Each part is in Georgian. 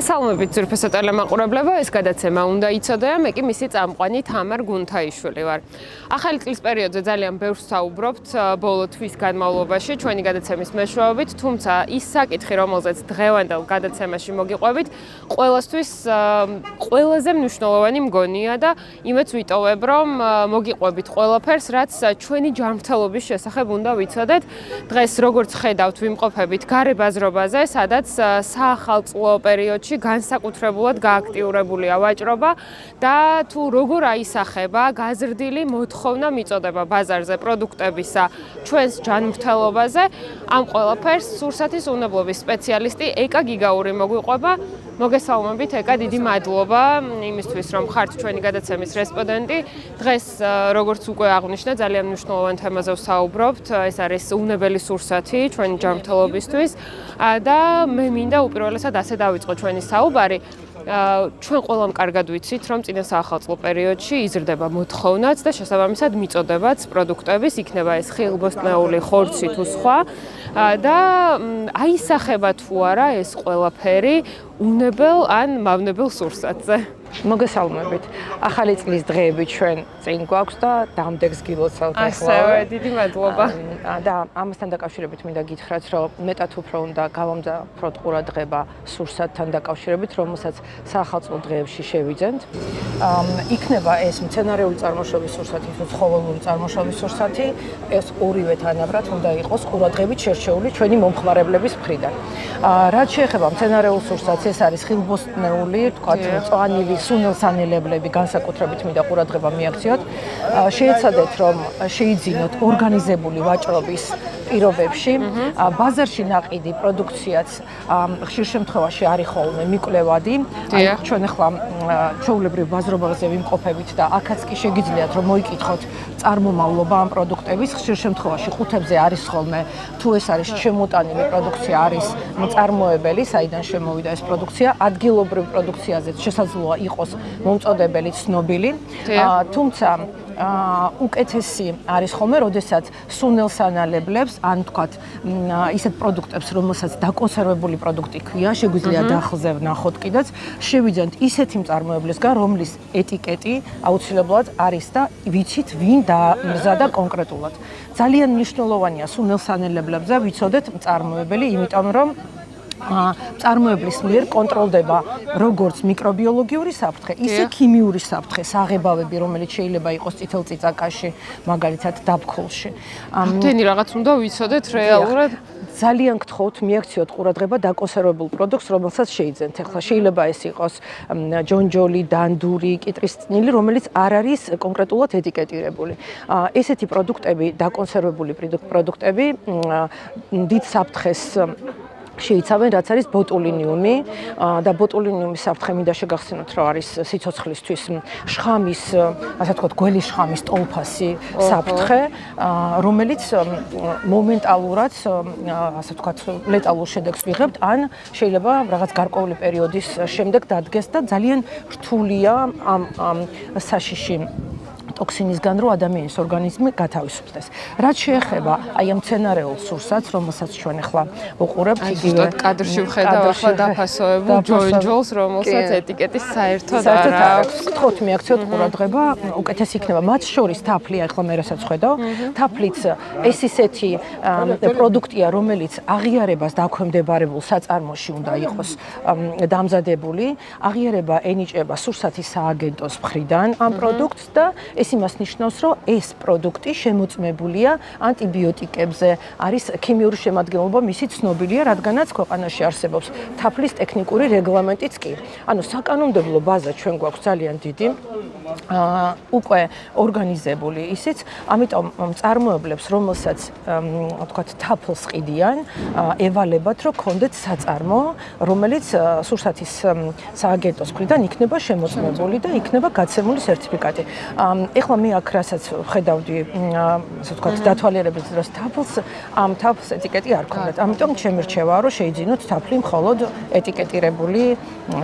მოგესალმებით ძვირფასო ტელემაყურებლებო, ეს გადაცემა უნდა იცოდე, მე კი მისი წამყვანი თამარ გუნთაიშვილი ვარ. ახალი წლის პერიოდზე ძალიან ბევრს ვსაუბრობთ ბოლო თვის განმავლობაში ჩვენი გადაცემის მეშვეობით, თუმცა ის საკითხი, რომელზეც დღევანდელ გადაცემაში მოგიყვებით, ყველასთვის ყველაზე მნიშვნელოვანი მგონია და იმეც ვიტოვებ, რომ მოგიყვებით ყველაფერს, რაც ჩვენი ჯანმრთელობის შესახებ უნდა ვიცოდეთ. დღეს როგორც ხედავთ, ვიმყოფებით გარე ბაზრობაზე, სადაც საახალწლო პერიოდში განსაკუთრებულად გააქტიურებულია ვაჭრობა და თუ როგორ აისახება გაზრდილი მოთხოვნა მიწოდება ბაზარზე პროდუქტებისა ჩვენს ჯანმრთელობაზე, ამ ყველაფერს სურსათის უნებლობის სპეციალისტი ეკა გიგაური მოგვიყვება. მოგესალმებით ეკა, დიდი მადლობა იმისთვის, რომ ხართ ჩვენი გადაცემის რესპონდენტი. დღეს როგორც უკვე აღნიშნა, ძალიან მნიშვნელოვან თემაზე ვსაუბრობთ. ეს არის უნებელი სურსათი ჩვენი ჯანმრთელობისთვის და მე მინდა უპირველესად ასე დავიწყო ჩვენი საუბარი. ჩვენ ყველამ კარგად ვიცით, რომ წინა საახალწლო პერიოდში იზრდება მოთხოვნაც და შესაბამისად მიწოდებაც პროდუქტების, იქნება ეს ხილბოსტნეული, ხორცი თუ სხვა და აისახება თუ არა ეს ყველაფერი უნებელ ან მავნებელ სურსათზე. მოგესალმებით. ახალი წლის დღეები ჩვენ წინ გვაქვს და დამდეგს გილოცავთ ახლა. ასევე დიდი მადლობა. და ამასთან დაკავშირებით მინდა გითხრათ, რომ მეტად უფრო უნდა გავამძაფროთ ყურადღება სურსათთან დაკავშირებით, რომელსაც საახალწლო დღეებში შევიძენთ. იქნება ეს მცენარეული წარმოშობის სურსათი თუ ცხოველური წარმოშობის სურსათი, ეს ორივე თანაბრად უნდა იყოს ყურადღებით შერჩეული ჩვენი მომხმარებლების მხრიდან. რაც შეეხება მცენარეულ სურსათს, ეს არის ხილბოსტნეული, თქვათ, მწვანილი სუნელსანელებლები, განსაკუთრებით მინდა ყურადღება მიაქციოთ. შეეცადეთ, რომ შეიძინოთ ორგანიზებული ვაჭრობის პირობებში, ბაზარში ნაყიდი პროდუქციაც ხშირ შემთხვევაში არის ხოლმე მიკვლევადი. ჩვენ ახლა ჩვეულებრივ ბაზრობაზე ვიმყოფებით და აქაც კი შეგიძლიათ, რომ მოიკითხოთ წარმომავლობა ამ პროდუქტების. ხშირ შემთხვევაში ყუთებზე არის ხოლმე, თუ ეს არის შემოტანილი პროდუქცია, არის მწარმოებელი, საიდან შემოვიდა ეს პროდუქცია, ადგილობრივ პროდუქციაზეც შესაძლოა იყოს მომწოდებელი ცნობილი, თუმცა უკეთესი არის ხოლმე, როდესაც სუნელსანალებლებს, ან თქვათ, ისეთ პროდუქტებს, რომელსაც დაკონსერვებული პროდუქტი ქვია, შეგვიძლია დახლზე ვნახოთ კიდეც, შევიძენთ ისეთი მწარმოებლისგან, რომლის ეტიკეტი აუცილებლად არის და ვიცით, ვინ დამზადა კონკრეტულად. ძალიან მნიშვნელოვანია სუნელსანელებლებზე ვიცოდეთ მწარმოებელი, იმიტომ რომ მწარმოებლის მიერ კონტროლდება როგორც მიკრობიოლოგიური საფრთხე, ისე ქიმიური საფრთხე, საღებავები, რომელიც შეიძლება იყოს წითელ წიწაკაში, მაგალითად დაბქოლში. ამდენი რაღაც უნდა ვიცოდეთ რეალურად. ძალიან გთხოვთ მიაქციოთ ყურადღება დაკონსერვებულ პროდუქტს, რომელსაც შეიძენთ. ახლა შეიძლება ეს იყოს ჯონჯოლი, დანდური, კიტრის წნილი, რომელიც არ არის კონკრეტულად ეტიკეტირებული. ესეთი პროდუქტები, დაკონსერვებული პროდუქტები დიდ საფრთხეს შეიცავენ, რაც არის ბოტულინიუმი და ბოტულინიუმის საფრთხე მინდა შეგახსენოთ, რომ არის სიცოცხლისთვის შხამის, ასე ვთქვათ, გველის შხამის ტოლფასი საფრთხე, რომელიც მომენტალურად, ასე ვთქვათ, ლეტალურ შედეგს ვიღებთ, ან შეიძლება რაღაც გარკვეული პერიოდის შემდეგ დადგეს და ძალიან რთულია ამ საშიში ტოქსინისგან, რომ ადამიანის ორგანიზმი გათავისუფლდეს. რაც შეეხება აი ამ მცენარეულ სურსათს, რომელსაც ჩვენ ახლა ვუყურებთ, იგივე კადრში ვხედავ ახლა დაფასოებულ ჯონჯოლს, რომელსაც ეტიკეტი საერთოდ არ აქვს. გთხოვთ მიაქციოთ ყურადღება, უკეთესი იქნება. მათ შორის თაფლი, ახლა მე რასაც ვხედავ, თაფლიც ეს ისეთი პროდუქტია, რომელიც აღიარებას დაქვემდებარებულ საწარმოში უნდა იყოს დამზადებული. აღიარება ენიჭება სურსათის სააგენტოს მხრიდან ამ პროდუქტს და ეს იმას ნიშნავს, რომ ეს პროდუქტი შემოწმებულია ანტიბიოტიკებზე, არის ქიმიური შემადგენლობა მისი ცნობილია, რადგანაც ქვეყანაში არსებობს თაფლის ტექნიკური რეგლამენტიც კი. ანუ საკანონმდებლო ბაზა ჩვენ გვაქვს ძალიან დიდი, უკვე ორგანიზებული ისიც, ამიტომ მწარმოებლებს, რომელსაც თქვათ თაფლს ყიდიან, ევალებათ, რომ კონდეთ საწარმო, რომელიც სურსათის სააგენტოს მხრიდან იქნება შემოწმებული და იქნება გაცემული სერტიფიკატი. ეხლა მე აქ რასაც ვხედავდი, ასე ვთქვათ, დათვალიერების დროს ამ თაფლს ეტიკეტი არ ქონდათ. ამიტომ ჩემი რჩევაა, რომ შეიძინოთ თაფლი მხოლოდ ეტიკეტირებული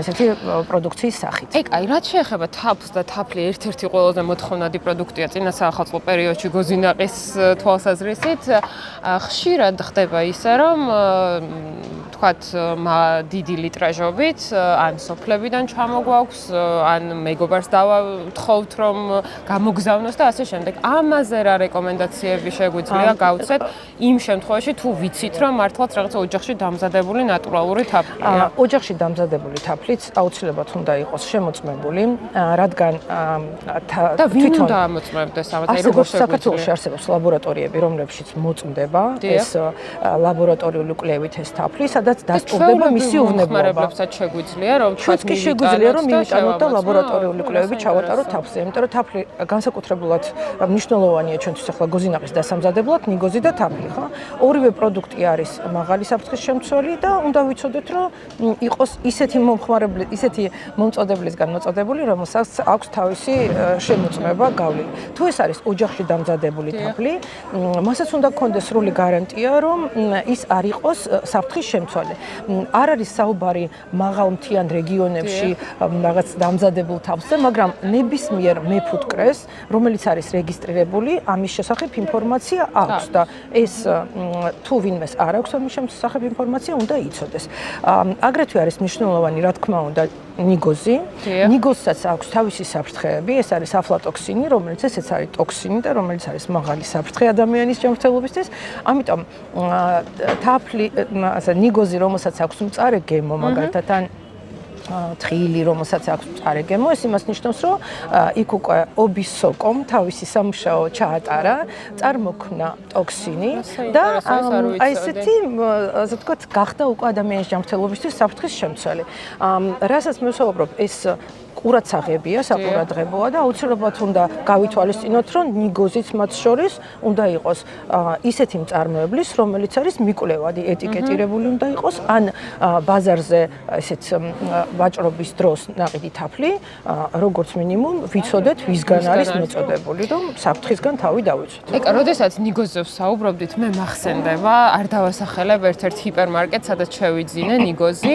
ესეთი პროდუქციის სახით. ეკაი, რაც შეეხება თაფლს და თაფლის თაფლი ერთ-ერთი ყველაზე მოთხოვნადი პროდუქტია წინა საახალწლო პერიოდში გოზინაყის თვალსაზრისით. ხშირად ხდება ისე, რომ თქვათ დიდი ლიტრაჟობით ან სოფლებიდან ჩამოგვაქვს, ან მეგობარს დავთხოვთ, რომ გამოგზავნოს და ასე შემდეგ. ამაზე რა რეკომენდაციები შეგვიძლია გავცეთ იმ შემთხვევაში, თუ ვიცით, რომ მართლაც რაღაცა ოჯახში დამზადებული ნატურალური თაფლია. ოჯახში დამზადებული თაფლიც აუცილებლად უნდა იყოს შემოწმებული, რადგან და ვინ უნდა ამოწმებდეს ამას? აი როგორც საქართველოში არსებობს ლაბორატორიები, რომლებშიც მოწმდება ეს ლაბორატორიული კვლევით ეს თაფლი, სადაც დასტურდება მისი უვნებლობა. ხმარებლებსაც შეგვიძლია, რომ ჩვენც კი შეგვიძლია, რომ მივიტანოთ და ლაბორატორიული კვლევები ჩავატაროთ თაფლზე, იმიტომ რომ თაფლი განსაკუთრებულად მნიშვნელოვანია ჩვენთვის ახლა გოზინაყის დასამზადებლად, ნიგოზი და თაფლი, ხო? ორივე პროდუქტი არის მაღალი საფრთხის შემცველი და უნდა ვიცოდეთ, რომ იყოს ისეთი მომწოდებლისგან მოწოდებული, რომელსაც აქვს თავისი შემოწმება გავლილი. თუ ეს არის ოჯახში დამზადებული თაფლი, მასაც უნდა გქონდეს სრული გარანტია, რომ ის არ იყოს საფრთხის შემცველი. არ არის საუბარი მაღალმთიან რეგიონებში რაღაც დამზადებულ თაფლზე, მაგრამ ნებისმიერ მეფუტკრეს, რომელიც არის რეგისტრირებული, ამის შესახებ ინფორმაცია აქვს და ეს თუ ვინმეს არ აქვს ამის შესახებ ინფორმაცია, უნდა იცოდეს. აგრეთვე არის მნიშვნელოვანი, რა თქმა უნდა, ნიგოზი. ნიგოზსაც აქვს თავისი საფრთხეები, ეს არის აფლატოქსინი, რომელიც ესეც არის ტოქსინი და რომელიც არის მაღალი საფრთხე ადამიანის ჯანმრთელობისთვის. ამიტომ თაფლი, ასე ნიგოზი, რომელსაც აქვს მწარე გემო, მაგალითად ან თხილი, რომელსაც აქვს მწარე გემო, ეს იმას ნიშნავს, რომ იქ უკვე ობისოკომ თავისი სამუშაო ჩაატარა, წარმოქმნა ტოქსინი და აი ესეთი, ასე ვთქვათ, გახდა უკვე ადამიანის ჯანმრთელობისთვის საფრთხის შემცველი. რასაც მე ვსაუბრობ, ეს ყურადსაღებია, საყურადღებოა და აუცილებლად უნდა გავითვალისწინოთ, რომ ნიგოზიც მათ შორის უნდა იყოს ისეთი მწარმოებლის, რომელიც არის მიკვლევადი, ეტიკეტირებული უნდა იყოს, ან ბაზარზე ესეც ვაჭრობის დროს ნაყიდი თაფლი, როგორც მინიმუმ ვიცოდეთ, ვისგან არის მოწოდებული, რომ საფრთხისგან თავი დავიცვათ. ეკა, როდესაც ნიგოზზე ვსაუბრობდით, მე მახსენდება, არ დავასახელებ ერთ-ერთ ჰიპერმარკეტს, სადაც შევიძინე ნიგოზი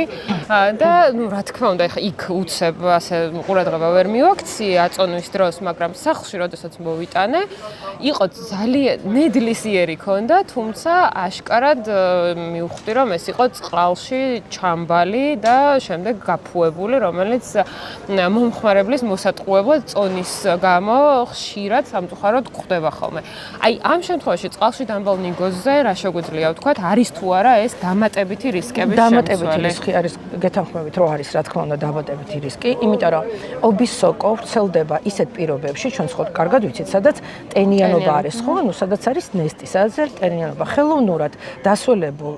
და რა თქმა უნდა, ეხა იქ უცებ ასე ყურადღება ვერ მივაქციე აწონვის დროს, მაგრამ სახლში როდესაც მოვიტანე, იყო ძალიან ნედლისიერი ქონდა, თუმცა აშკარად მივხვდი, რომ ეს იყო წყალში ჩამბალი და შემდეგ გაფუებული, რომელიც მომხმარებლის მოსატყუებლად წონის გამო ხშირად სამწუხაროდ გვხვდება ხოლმე. აი, ამ შემთხვევაში წყალში დამბალ ნიგოზზე რა შეგვიძლია ვთქვათ, არის თუ არა ეს დამატებითი რისკების შემცველი? დამატებითი რისკი არის, გეთანხმებით, რომ არის, რა თქმა უნდა, დამატებითი რისკი, იმიტომ რომ ობისოკო ვრცელდება ისეთ პირობებში, ჩვენ სხვა კარგად ვიცით, სადაც ტენიანობა არის, ხო? ანუ სადაც არის ნესტი, სადაც არის ტენიანობა. ხელოვნურად დასველებულ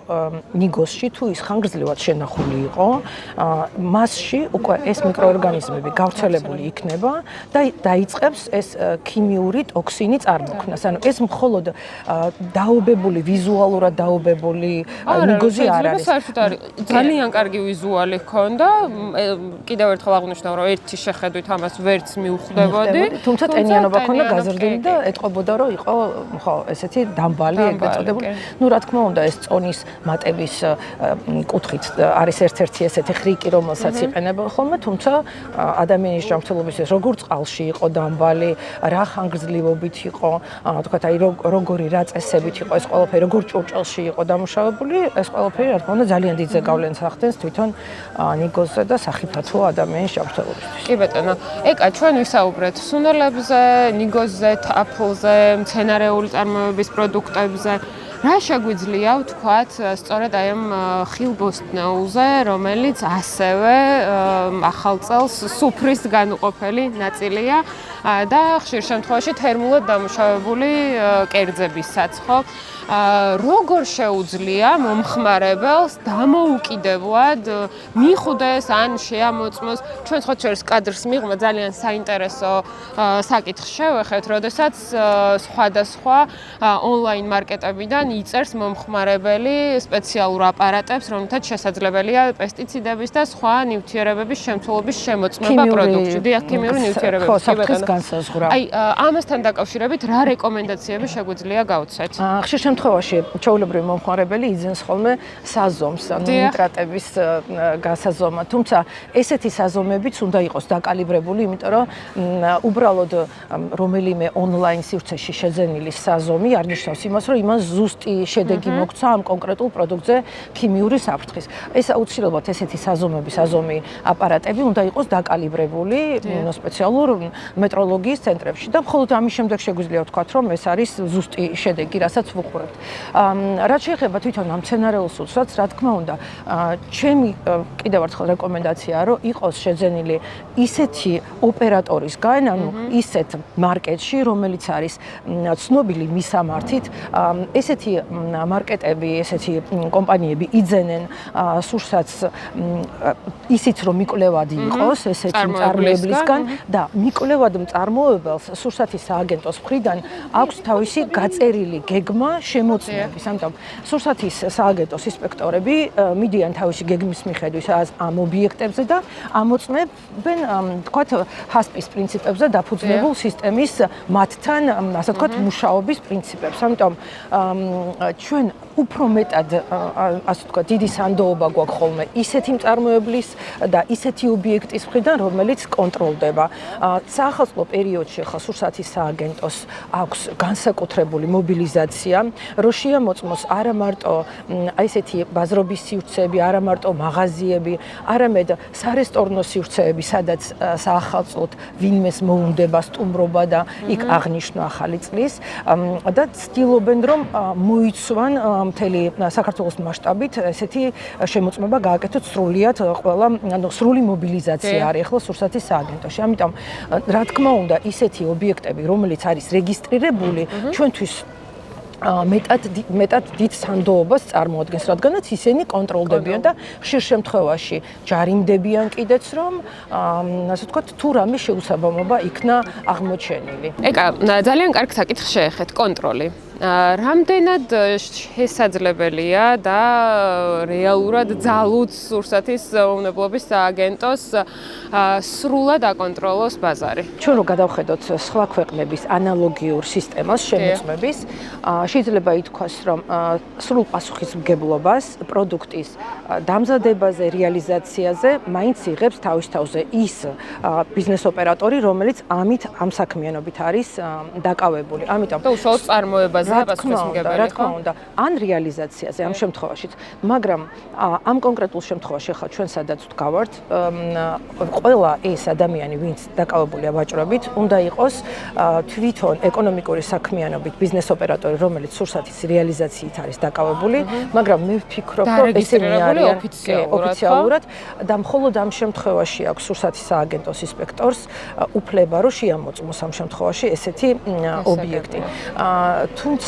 ნიგოზში თუ ის ხანგრძლივად შენახული იყო, მასში უკვე ეს მიკროორგანიზმები გავრცელებული იქნება და დაიწყებს ეს ქიმიური ტოქსინი წარმოქმნას. ანუ ეს მხოლოდ დაობებული, ვიზუალურად დაობებული ნიგოზი არ არის. ძალიან კარგი ვიზუალი ჰქონდა. კიდევ ერთხელ აღნიშნავ, რომ ერთი შეხედვით ამას ვერც მივხვდებოდი, თუმცა ტენიანობა ქონდა გაზრდილი და ეტყობოდა, რომ იყო ხო, ესეთი დამბალი, ეგ ეწოდებული. ნუ რა თქმა უნდა, ეს წონის მატების კუთხით არის ერთ-ერთი ესეთი ხრიკი, რომელსაც იყენებენ ხოლმე, თუმცა ადამიანის ჯანმრთელობისთვის როგორ წყალში იყო დამბალი, რა ხანგრძლივობით იყო, თქვათ, აი როგორი რა წესებით იყო ეს ყველაფერი, როგორ ჭურჭელში იყო დამუშავებული, ეს ყველაფერი რა თქმა უნდა ძალიან დიდ ზეგავლენს ახდენს თვითონ ნიგოზზე და სახიფათო ადამიანის ჯანმრთელობისთვის. კი ბატონო, ეკა ჩვენ ვისაუბრეთ სუნელებზე, ნიგოზზე, თაფლზე, მცენარეული წარმოების პროდუქტებზე. რა შეგვიძლია ვთქვათ სწორედ აი ამ ხილბოსტნეულზე, რომელიც ასევე ახალ წელს სუფრის განუყოფელი ნაწილია და ხშირ შემთხვევაში თერმულად დამუშავებული კერძებისაც, ხო? როგორ შეუძლია მომხმარებელს დამოუკიდებლად მიხვდეს ან შეამოწმოს? ჩვენ სხვა შორის კადრს მიღმა ძალიან საინტერესო საკითხს შევეხეთ, როდესაც სხვადასხვა ონლაინ მარკეტებიდან იწერს მომხმარებელი სპეციალურ აპარატებს, რომელთაც შესაძლებელია პესტიციდების და სხვა ნივთიერებების შემცველობის შემოწმება პროდუქტში. დიახ, ქიმიური ნივთიერებების. ხო, საფრთხეს განსაზღვრა. აი, ამასთან დაკავშირებით რა რეკომენდაციები შეგვიძლია გავცეთ? ხშირ შემთხვევაში ჩვეულებრივი მომხმარებელი იძენს ხოლმე საზომს, ანუ ნიტრატების გასაზომა. თუმცა ესეთი საზომებიც უნდა იყოს დაკალიბრებული, იმიტომ რომ უბრალოდ რომელიმე ონლაინ სივრცეში შეძენილი საზომი არ ნიშნავს იმას, რომ იმან ზუსტი შედეგი მოგცა ამ კონკრეტულ პროდუქტზე ქიმიური საფრთხის. ეს აუცილებლად ესეთი საზომი აპარატები უნდა იყოს დაკალიბრებული სპეციალურ მეტროლოგიის ცენტრებში და მხოლოდ ამის შემდეგ შეგვიძლია ვთქვათ, რომ ეს არის ზუსტი შედეგი, რასაც ვუყურებთ. რაც შეეხება თვითონ ამ მცენარეულ სულსაც, რა თქმა უნდა, ჩემი კიდევ ერთხელ რეკომენდაციაა, რომ იყოს შეძენილი ისეთი ოპერატორისგან, ანუ ისეთ მარკეტში, რომელიც არის ცნობილი მისამართით, ესეთი მარკეტები, ესეთი კომპანიები იძენენ სურსათს ისიც რომ მიკვლევადი იყოს ესეთი მწარმოებლისგან და მიკვლევად მწარმოებელს სურსათის სააგენტოს მხრიდან აქვს თავისი გაწერილი გეგმა შემოწმების. ამიტომ სურსათის სააგენტოს ინსპექტორები მიდიან თავისი გეგმის მიხედვით ამ ობიექტებზე და ამოწმებენ, თქვათ, ჰასპის პრინციპებზე დაფუძნებულ სისტემის მათთან, ასე ვთქვათ, მუშაობის პრინციპებს. ამიტომ ჩვენ უფრო მეტად, ასე ვთქვათ, დიდი სანდოობა გვაქვს ხოლმე ისეთი მწარმოებლის და ისეთი ობიექტის მხრიდან, რომელიც კონტროლდება. საახალწლო პერიოდში ხა სურსათის სააგენტოს აქვს განსაკუთრებული მობილიზაცია, რომ შეამოწმოს არა მარტო აი ესეთი ბაზრობის სივრცეები, არა მარტო მაღაზიები, არამედ სარესტორნო სივრცეები, სადაც საახალწლოდ ვინმეს მოუნდება სტუმრობა და იქ აღნიშნვა ახალი წლის და ცდილობენ რომ მოიცვან მთელი საქართველოს მასშტაბით ესეთი შემოწმება გააკეთოთ სრულიად ყველა, ანუ სრული მობილიზაცია არის ახლა სურსათის სააგენტოში. ამიტომ რა თქმა უნდა, ისეთი ობიექტები, რომელიც არის რეგისტრირებული, ჩვენთვის მეტად დიდ სანდოობას წარმოადგენს, რადგანაც ისინი კონტროლდებიან და ხშირ შემთხვევაში ჯარიმდებიან კიდეც, რომ ასე ვთქვათ, თუ რამე შეუსაბამობა იქნა აღმოჩენილი. ეკა, ძალიან კარგ საკითხს შეეხეთ, კონტროლი. რამდენად შესაძლებელია და რეალურად ძალუძს სურსათის უმნებლობის სააგენტოს სრულად აკონტროლოს ბაზარი? ჩვენ რო გადავხედოთ სხვა ქვეყნების ანალოგიურ სისტემას შემოწმების, შეიძლება ითქვას, რომ სრულ პასუხისმგებლობას პროდუქტის დამზადებაზე, რეალიზაციაზე მაინც იღებს თავის თავზე ის ბიზნეს ოპერატორი, რომელიც ამ საქმიანობით არის დაკავებული. ამიტომ და უშუალოდ წარმოებაზე რა თქმა უნდა, ან რეალიზაციაზე ამ შემთხვევაშიც, მაგრამ ამ კონკრეტულ შემთხვევაში ხა ჩვენ სადაც ვდგავართ, ყველა ეს ადამიანი, ვინც დაკავებულია ვაჭრობით, უნდა იყოს თვითონ ეკონომიკური საქმიანობით ბიზნეს ოპერატორი, რომელიც სურსათის რეალიზაციით არის დაკავებული, მაგრამ მე ვფიქრობ, რომ ესენი არიან ოფიციალურად და მხოლოდ ამ შემთხვევაში აქვს სურსათის სააგენტოს ინსპექტორს უფლება, რომ შეამოწმოს ამ შემთხვევაში ესეთი ობიექტი. თუმცა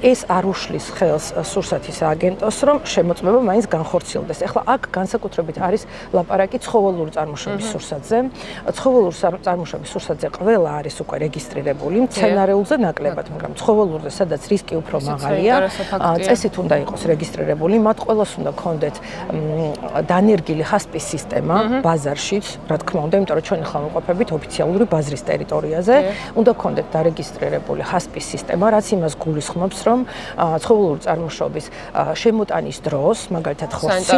ეს არ უშლის ხელს სურსათის სააგენტოს, რომ შემოწმება მაინც განხორციელდეს. ეხლა აქ განსაკუთრებით არის ლაპარაკი ცხოველური წარმოშობის სურსათზე. ცხოველური წარმოშობის სურსათზე ყველა არის უკვე რეგისტრირებული, მცენარეულზე ნაკლებად, მაგრამ ცხოველურზე, სადაც რისკი უფრო მაღალია, წესით უნდა იყოს რეგისტრირებული, მათ ყველას უნდა ქონდეთ დანერგილი ჰასპის სისტემა ბაზარშიც, რა თქმა უნდა, იმიტომ რომ ჩვენ ახლა ვიმყოფებით ოფიციალური ბაზრის ტერიტორიაზე, უნდა ქონდეთ დარეგისტრირებული ჰასპის სისტემა, რაც იმას გულისხმობს, რომ ცხოველური წარმოშობის შემოტანის დროს, მაგალითად ხორცის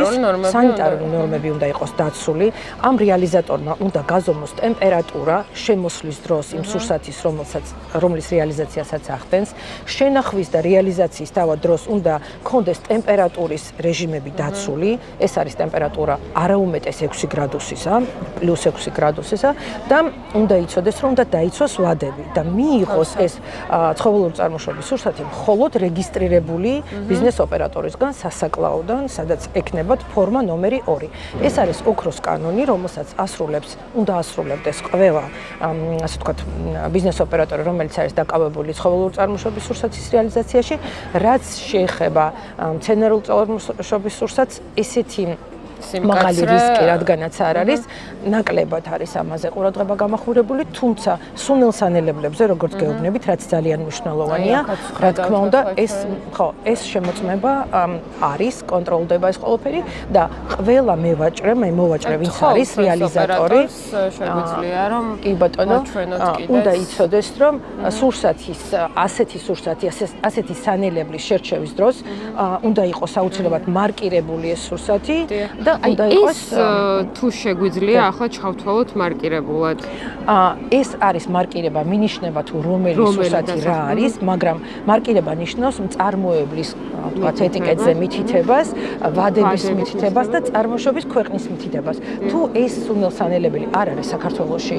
სანიტარული ნორმები უნდა იყოს დაცული, ამ რეალიზატორმა უნდა გაზომოს ტემპერატურა შემოსვლის დროს იმ სურსათის, რომლის რეალიზაციასაც ახდენს, შენახვის და რეალიზაციის თავად დროს უნდა ქონდეს ტემპერატურის რეჟიმები დაცული, ეს არის ტემპერატურა არაუმეტეს 6 გრადუსისა, პლუს 6 გრადუსისა და უნდა იცოდეს, რომ უნდა დაიცვას ვადები და მიიღოს ეს ცხოველური წარმოშობის სურსათი მხოლოდ რეგისტრირებული ბიზნეს ოპერატორისგან სასაკლაოდან, სადაც ექნებათ ფორმა ნომერი 2. ეს არის ოქროს კანონი, რომელსაც უნდა ასრულებდეს ყველა, ასე ვთქვათ, ბიზნეს ოპერატორი, რომელიც არის დაკავებული ცხოველური წარმოშობის სურსათის რეალიზაციაში, რაც შეეხება მცენარეულ წარმოშობის სურსათს, ესეთი მაღალი რისკი, რადგანაც არ არის, ნაკლებად არის ამაზე ყურადღება გამახვილებული, თუმცა სუნელსანელებლებზე, როგორც გეუბნებით, რაც ძალიან მნიშვნელოვანია, რა თქმა უნდა, ეს შემოწმება არის, კონტროლდება ეს ყველაფერი და ყველა მოვაჭრე, ვინც არის რეალიზატორი, შეგვიძლია რომ კი ბატონო, უნდა იცოდეს, რომ სურსათის, ასეთი სანელeblis შერჩევის დროს უნდა იყოს აუცილებლად მარკირებული ეს სურსათი და უნდა იყოს თუ შეგვიძლია ახლა ჩავთვალოთ მარკირებულად. ეს არის მარკირება, მინიშნება თუ რომელი სურსათი რა არის, მაგრამ მარკირება ნიშნავს მწარმოებლის, თქვათ, ეტიკეტზე მითითებას, ვადების მითითებას და წარმოშობის ქვეყნის მითითებას. თუ ეს სუნელსანელებელი არ არის საქართველოში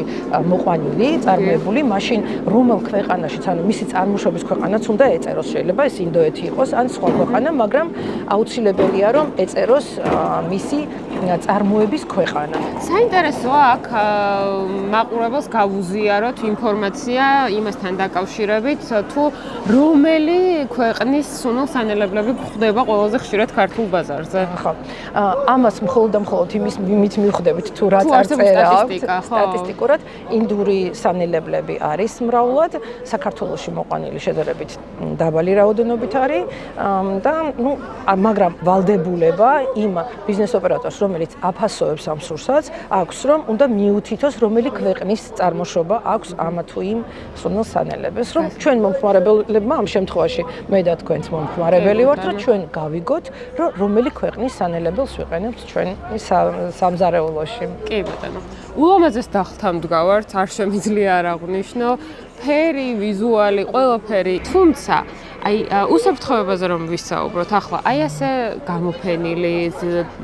მოყვანილი, წარმოებული, მაშინ რომელ ქვეყანაშიც, ანუ მისი წარმოშობის ქვეყანაც უნდა ეწეროს, შეიძლება ეს ინდოეთი იყოს ან სხვა ქვეყანა, მაგრამ აუცილებელია რომ ეწეროს მისი წარმოების ქვეყანა. საინტერესოა აქ მაყურებელს გავუზიაროთ ინფორმაცია იმასთან დაკავშირებით, თუ რომელი ქვეყნის სუნელსანელებლები გვხვდება ყველაზე ხშირად ქართულ ბაზარზე. ხო. ამას მხოლოდ და მხოლოდ იმით მივხვდებით თუ რა წარწერა აქვს სტატისტიკურად, ინდური სანელებლები არის მრავლად, საქართველოში მოყვანილი შედარებით დაბალი რაოდენობით არის და მაგრამ ვალდებულება იმ ბიზნეს ოპერატორს, რომელიც აფასოებს ამ სურსათს, აქვს რომ უნდა მიუთითოს რომელი ქვეყნის წარმოშობა აქვს ამ თუ იმ სუნელსანელებს, რომ ჩვენ მომხმარებლებმა ამ შემთხვევაში მე და თქვენც მომხმარებელი ვართ, რომ ჩვენ გავიგოთ, რომ რომელი ქვეყნის სანელებელს ვიყენებთ ჩვენ სამზარეულოში. კი ბატონო. ულამაზეს დახთა მდგავართ, არ შემიძლია არ აღვნიშნო, ფერი, ვიზუალი, ყველაფერი, თუმცა უსაფრთხოებაზე რომ ვისაუბროთ, ახლა ასე გამოფენილი,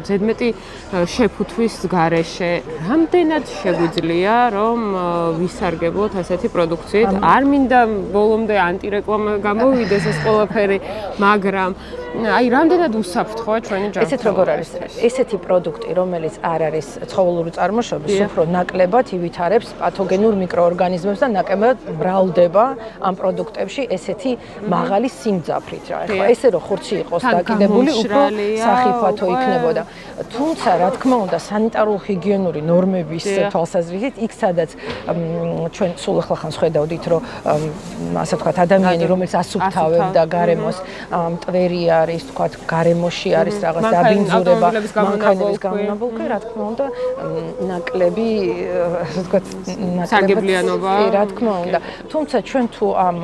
ზედმეტი შეფუთვის გარეშე, რამდენად შეგვიძლია რომ ვისარგებლოთ ასეთი პროდუქციით? არ მინდა ბოლომდე ანტირეკლამა გამოვიდეს ეს ყველაფერი, მაგრამ რამდენად უსაფრთხოა ჩვენი ჯანმრთელობა? ესეთ როგორ არის? ესეთი პროდუქტი, რომელიც არ არის ცხოველური წარმოშობის, უფრო ნაკლებად ივითარებს პათოგენურ მიკროორგანიზმებს და ნაკლებად მრავლდება ამ პროდუქტებში ესეთი მაღალი სიმძაფრით რა. ეხლა ესე რომ ხურცი იყოს დაკიდებული, უფრო სახიფათო იქნებოდა. თუმცა, რა თქმა უნდა, სანიტარულ-ჰიგიენური ნორმების თვალსაზრისით, იქ სადაც ჩვენ სულ ახლა ხედავდით, რომ ასე ვთქვათ, ადამიანი, რომელიც ასუფთავებდა გარემოს, მტვერი არის, ვთქვათ, გარემოში არის რაღაც დაბინძურება, მანქანების გამონაბოლქვი, რა თქმა უნდა, ნაკლები, ასე ვთქვათ, სარგებლიანობა. რა თქმა უნდა. თუმცა ჩვენ თუ ამ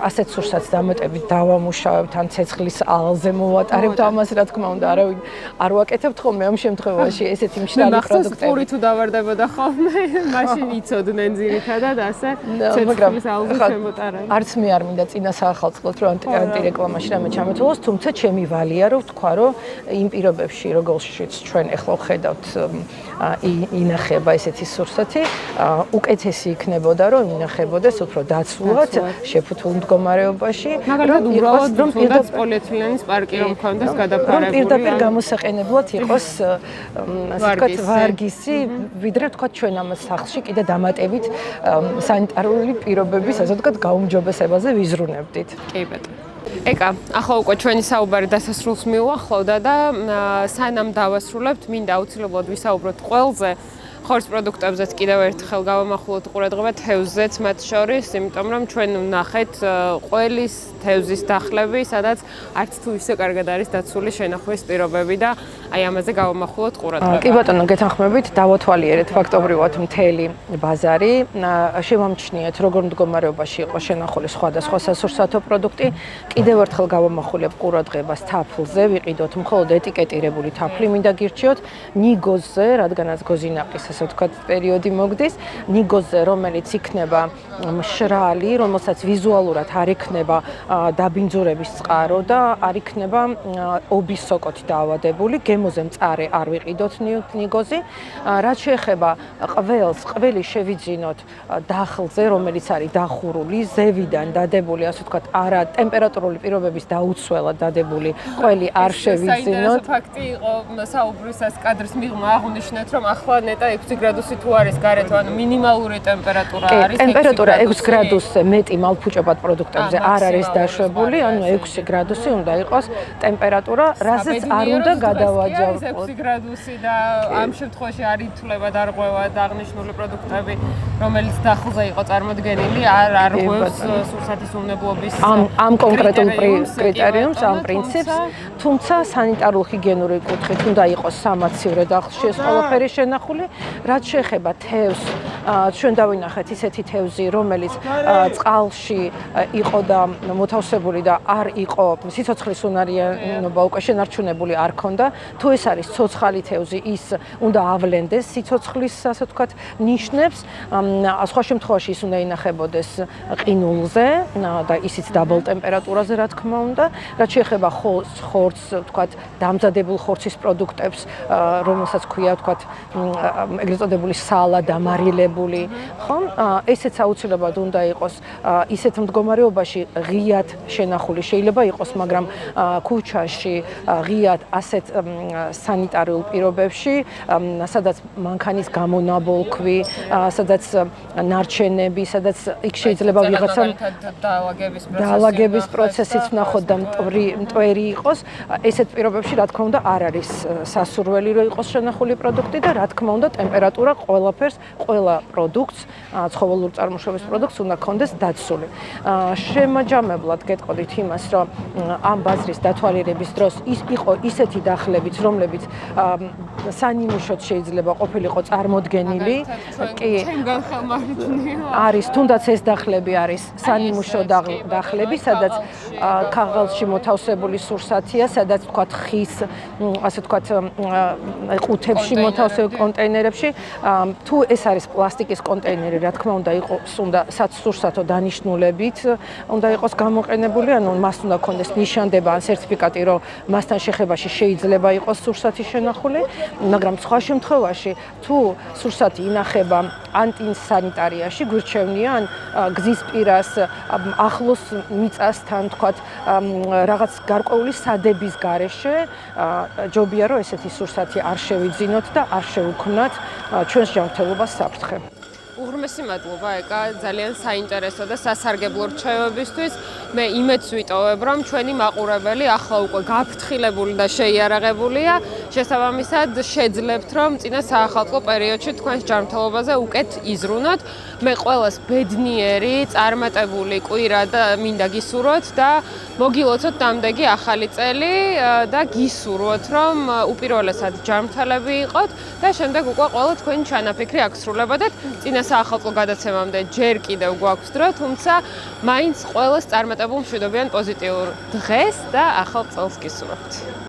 ასეთ სურსათს დამატებით დავამუშავებთ, ან ცეცხლის ალზე მოვატარებთ ამას, რა თქმა უნდა, არავინ არ ვაკეთებთ ხოლმე ამ შემთხვევაში ესეთი მშრალი პროდუქტები. პური თუ დავარდებოდა ხოლმე, მაშინ იცოდნენ ძირითადად ასე ცეცხლის ალზე შემოტარება. არც მე არ მინდა წინა საახალწლოდ რომ ანტირეკლამაში რამე ჩამეთვალოს, თუმცა ჩემი ვალია რომ ვთქვა, რომ იმ პირობებში, როგორშიც ჩვენ ახლა ვხედავთ ინახება ესეთი სურსათი, უკეთესი იქნებოდა რომ ინახებოდეს უფრო დაცულად, შეფუთულ მდგომარეობაში, რომ უბრალოდ თუნდაც პოლიეთილენის პარკი რომ ქონდეს გადაფარებული. პირდაპირ გამოსაყენებლად იყოს ასე ვთქვათ ვარგისი, ვიდრე ვთქვათ ჩვენ ამ სახლში კიდე დამატებით სანიტარული პირობების ასე ვთქვათ გაუმჯობესებაზე ვიზრუნებდით. კი ბატონო. ეკა, ახლა უკვე ჩვენი საუბარი დასასრულს მიუახლოვდა და სანამ დავასრულებთ, მინდა აუცილებლად ვისაუბროთ ყველზე. ხორცს პროდუქტებზეც კიდევ ერთხელ გავამახვილოთ ყურადღება თევზზეც მათ შორის, იმიტომ რომ ჩვენ ვნახეთ ყველის თევზის დახლები, სადაც არც თუ ისე კარგად არის დაცული შენახვის პირობები და აი ამაზე გავამახვილოთ ყურადღება. კი ბატონო, გეთანხმებით, დავათვალიერეთ ფაქტობრივად მთელი ბაზარი, შევამჩნიეთ როგორ მდგომარეობაში იყო შენახული სხვადასხვა სასურსათო პროდუქტი, კიდევ ერთხელ გავამახვილებ ყურადღებას თაფლზე, ვიყიდოთ მხოლოდ ეტიკეტირებული თაფლი მინდა გირჩიოთ, ნიგოზზე, რადგანაც გოზინაყის ასე ვთქვათ პერიოდი მოგდის, ნიგოზზე, რომელიც იქნება მშრალი, რომელსაც ვიზუალურად არ იქნება დაბინძურების წყარო და არ იქნება ობის სოკოთი დაავადებული, გემოზე მწარე არ ვიყიდოთ ნიგოზი. რაც შეეხება ყველს, ყველი შევიძინოთ დახლზე, რომელიც არის დახურული, ზევიდან დადებული, ასე ვთქვათ, არა ტემპერატურული პირობების დაუცველად დადებული ყველი არ შევიძინოთ. ფაქტი იყო საუბრისას კადრს მიღმა აღვნიშნეთ, რომ ახლა ნეტა 6 გრადუსი თუ არის გარეთ, ანუ მინიმალური ტემპერატურა არის. ტემპერატურა იმიტომ რომ 6 გრადუსზე მეტი მალფუჭებად პროდუქტებზე არ არის დაშვებული, ანუ 6 გრადუსი უნდა იყოს ტემპერატურა, რასაც არ უნდა გადავაჯავოთ. 6 გრადუსი და ამ შემთხვევაში არ ითვლება დარღვევა და აღნიშნული პროდუქტები, რომელიც დახლზე იყო წარმოდგენილი, არ ღვევს სურსათის უნებლობის ამ კონკრეტულ კრიტერიუმს, ამ პრინციპს, თუმცა სანიტარულ-ჰიგიენური კუთხით უნდა იყოს სამაცივრო დახლში ეს ყველაფერი შენახული, რაც შეეხება თევზს, ჩვენ დავინახეთ ისეთი თევზი, რომელიც წყალში იყო და მოთავსებული და არ იყო სიცოცხლის უნარიანობა უკვე შენარჩუნებული არ ქონდა. თუ ეს არის ცოცხალი თევზი, ის უნდა ავლენდეს სიცოცხლის, ასე ვთქვათ, ნიშნებს. სხვა შემთხვევაში ის უნდა ინახებოდეს ყინულზე და ისიც დაბალ ტემპერატურაზე, რა თქმა უნდა. რაც შეეხება ხორცს, ვთქვათ, დამზადებულ ხორცის პროდუქტებს, რომელსაც ქვია, ვთქვათ, ეგრეთ წოდებული სალა დამარილებული, ხო? ესეც აუცილებლად უნდა იყოს ისეთ მდგომარეობაში ღიად შენახული შეიძლება იყოს, მაგრამ ქუჩაში ღიად ასეთ სანიტარულ პირობებში, სადაც მანქანის გამონაბოლქვი, სადაც ნარჩენები, სადაც იქ შეიძლება ვიღაცა დაალაგების პროცესიც ვნახოთ და მტვერი იყოს, ესეთ პირობებში რა თქმა უნდა არ არის სასურველი რომ იყოს შენახული პროდუქტი და რა თქმა უნდა ტემპერატურა ყველაფერს, ყველა პროდუქტს, ცხოველურ წარმოშობის პროდუქტს უნდა ქონდეს დაცული. შემაჯამებლად გეტყოდით იმას, რომ ამ ბაზრის დათვალიერების დროს იყო ისეთი დახლებიც, რომლებიც სანიმუშოდ შეიძლება ყოფილიყო წარმოდგენილი, კი არის, თუნდაც ეს დახლები არის სანიმუშო დახლები, სადაც ქაღალდში მოთავსებული სურსათია, სადაც თქვათ ხის, ასე თქვათ, ყუთებში მოთავსებულ კონტეინერებში, თუ ეს არის პლასტიკის კონტეინერი, რა თქმა უნდა იყოს, უნდა სურსათო დანიშნულებით უნდა იყოს გამოყენებული, ანუ მას უნდა ქონდეს ნიშანდება ან სერტიფიკატი, რომ მასთან შეხებაში შეიძლება იყოს სურსათი შენახული, მაგრამ სხვა შემთხვევაში, თუ სურსათი ინახება ანტისანიტარიაში, გვირჩევნია ან გზის პირას, ახლოს მიწასთან, თქვათ, რაღაც გარკვეული სადების გარეშე, ჯობია რომ ესეთი სურსათი არ შევიძინოთ და არ შევუქმნათ ჩვენს ჯანმრთელობას საფრთხე. უღრმესი მადლობა ეკა, ძალიან საინტერესო და სასარგებლო რჩევებისთვის. მე იმედს ვიტოვებ, რომ ჩვენი მაყურებელი ახლა უკვე გაფრთხილებული და შეიარაღებულია. შესაბამისად, შეძლებთ, რომ წინა საახალწლო პერიოდში თქვენს ჯანმრთელობაზე უკეთ იზრუნოთ. მე ყველას ბედნიერი, წარმატებული კვირა და მინდა გისურვოთ და მოგილოცოთ დამდეგი ახალი წელი და გისურვოთ, რომ უპირველესად ჯანმრთელები იყოთ და შემდეგ უკვე ყველა თქვენი ჩანაფიქრი აღსრულებოდეთ. წინა საახალწლო გადაცემამდე ჯერ კიდევ გვაქვს დრო, თუმცა მაინც ყველას წარმატებულ მშვიდობიან პოზიტიურ დღეს და ახალ წელს გისურვებთ.